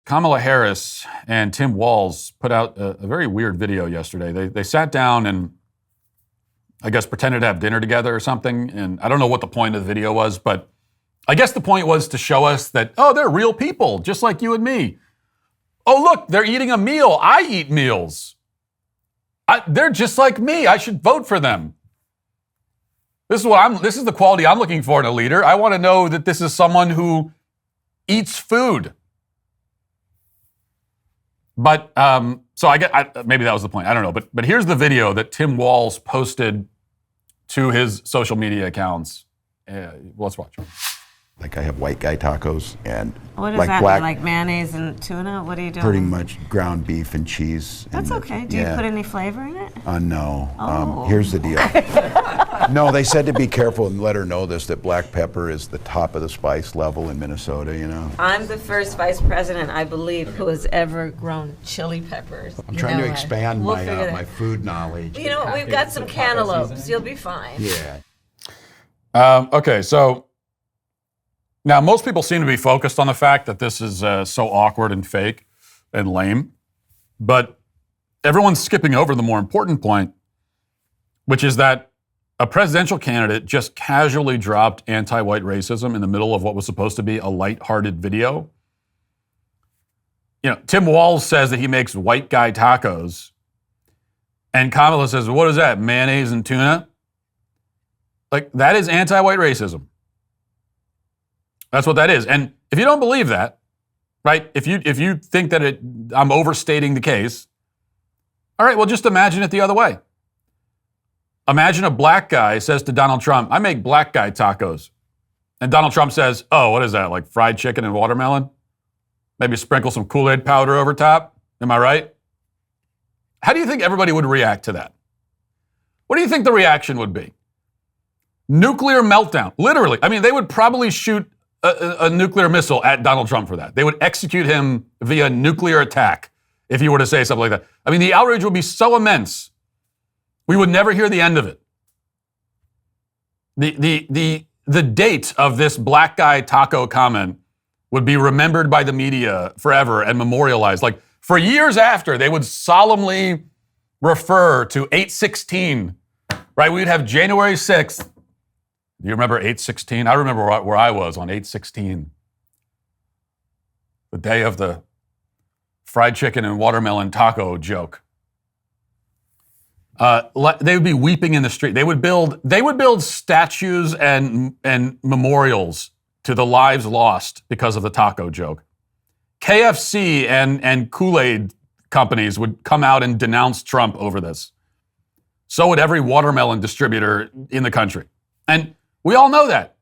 Kamala Harris and Tim Walz put out a very weird video yesterday. They sat down and I guess pretended to have dinner together or something. And I don't know what the point of the video was, but I guess the point was to show us that, oh, they're real people, just like you and me. Oh, look, they're eating a meal. I eat meals. They're just like me. I should vote for them. This is the quality I'm looking for in a leader. I want to know that this is someone who eats food. But so maybe that was the point. I don't know. But here's the video that Tim Walz posted to his social media accounts. Let's watch. Like I have white guy tacos and what is like that? black, like mayonnaise and tuna? What are you doing? pretty much ground beef and cheese. That's okay. Do you put any flavor in it? No. Oh. Here's the deal. No, they said to be careful and let her know this, that black pepper is the top of the spice level in Minnesota, you know. I'm the first vice president, I believe, who has ever grown chili peppers. I'm trying to expand my food knowledge. You know, we've got some cantaloupes. You'll be fine. Yeah. Okay, so now most people seem to be focused on the fact that this is so awkward and fake and lame, but everyone's skipping over the more important point, which is that a presidential candidate just casually dropped anti-white racism in the middle of what was supposed to be a lighthearted video. You know, Tim Walz says that he makes white guy tacos, and Kamala says, what is that, mayonnaise and tuna? Like, that is anti-white racism. That's what that is. And if you don't believe that, right, if you think that I'm overstating the case, all right, well, just imagine it the other way. Imagine a black guy says to Donald Trump, I make black guy tacos. And Donald Trump says, oh, what is that, like fried chicken and watermelon? Maybe sprinkle some Kool-Aid powder over top? Am I right? How do you think everybody would react to that? What do you think the reaction would be? Nuclear meltdown. Literally. I mean, they would probably shoot a nuclear missile at Donald Trump for that. They would execute him via nuclear attack if he were to say something like that. I mean, the outrage would be so immense, we would never hear the end of it. The date of this black guy taco comment would be remembered by the media forever and memorialized. Like, for years after, they would solemnly refer to 8/16, right? We'd have January 6th. Do you remember 8/16? I remember where I was on 8/16. The day of the fried chicken and watermelon taco joke. They would be weeping in the street. They would build statues and memorials to the lives lost because of the taco joke. KFC and Kool-Aid companies would come out and denounce Trump over this. So would every watermelon distributor in the country. And we all know that.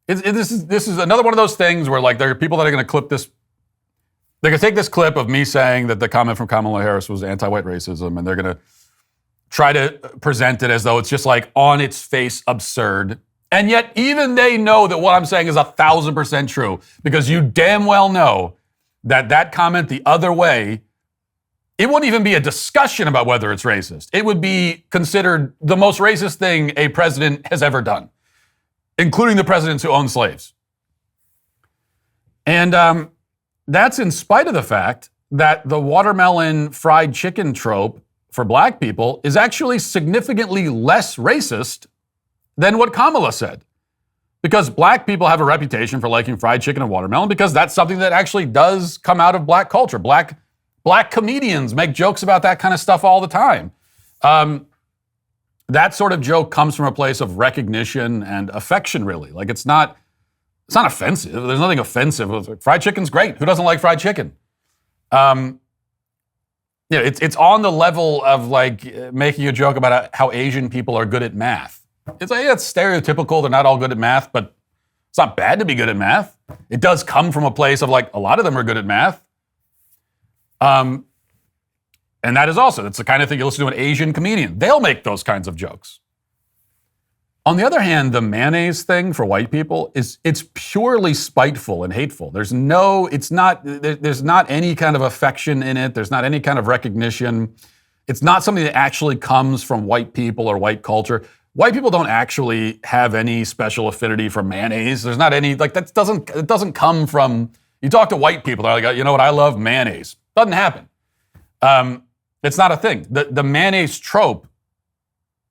This is another one of those things where, like, there are people that are going to clip this. They're going to take this clip of me saying that the comment from Kamala Harris was anti-white racism, and they're going to try to present it as though it's just like on its face absurd. And yet even they know that what I'm saying is 1,000% true, because you damn well know that comment the other way, it wouldn't even be a discussion about whether it's racist. It would be considered the most racist thing a president has ever done, including the presidents who own slaves. And that's in spite of the fact that the watermelon fried chicken trope for black people is actually significantly less racist than what Kamala said. Because black people have a reputation for liking fried chicken and watermelon, because that's something that actually does come out of black culture. Black comedians make jokes about that kind of stuff all the time. That sort of joke comes from a place of recognition and affection, really. Like, it's not offensive. There's nothing offensive. Fried chicken's great. Who doesn't like fried chicken? It's on the level of, like, making a joke about how Asian people are good at math. It's like, it's stereotypical. They're not all good at math, but it's not bad to be good at math. It does come from a place of, like, a lot of them are good at math. And that is also, it's the kind of thing you listen to an Asian comedian. They'll make those kinds of jokes. On the other hand, the mayonnaise thing for white people it's purely spiteful and hateful. There's not any kind of affection in it. There's not any kind of recognition. It's not something that actually comes from white people or white culture. White people don't actually have any special affinity for mayonnaise. There's not any, like, it doesn't come from You talk to white people, they're like, you know what, I love mayonnaise. Doesn't happen. It's not a thing. The mayonnaise trope,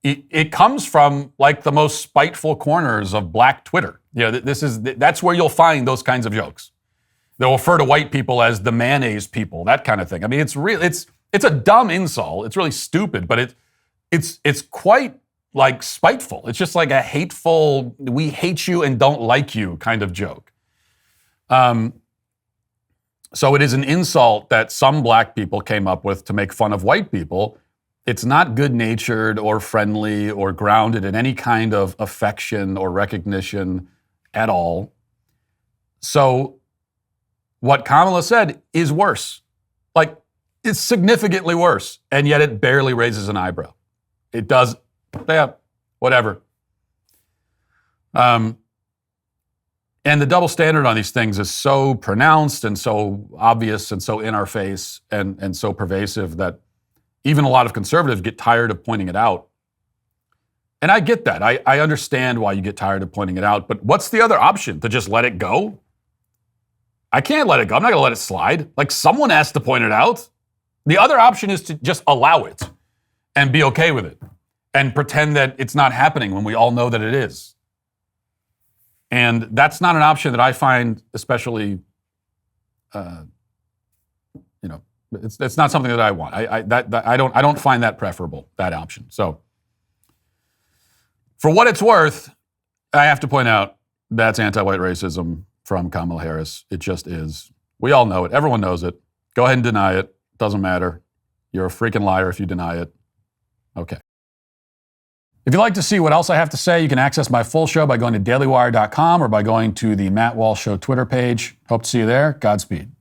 it comes from like the most spiteful corners of black Twitter. You know, that's where you'll find those kinds of jokes. They'll refer to white people as the mayonnaise people, that kind of thing. I mean, it's a dumb insult. It's really stupid, but it's quite like spiteful. It's just like a hateful, we hate you and don't like you kind of joke. So it is an insult that some black people came up with to make fun of white people. It's not good-natured or friendly or grounded in any kind of affection or recognition at all. So what Kamala said is worse. Like, it's significantly worse, and yet it barely raises an eyebrow. It does, yeah, whatever. And the double standard on these things is so pronounced and so obvious and so in our face and so pervasive that even a lot of conservatives get tired of pointing it out. And I get that. I understand why you get tired of pointing it out, but what's the other option? To just let it go? I can't let it go. I'm not going to let it slide. Like, someone has to point it out. The other option is to just allow it and be okay with it and pretend that it's not happening when we all know that it is. And that's not an option that I find especially, it's not something that I want. I don't find that preferable, that option. So, for what it's worth, I have to point out that's anti-white racism from Kamala Harris. It just is. We all know it. Everyone knows it. Go ahead and deny it. Doesn't matter. You're a freaking liar if you deny it. Okay. If you'd like to see what else I have to say, you can access my full show by going to dailywire.com or by going to the Matt Walsh Show Twitter page. Hope to see you there. Godspeed.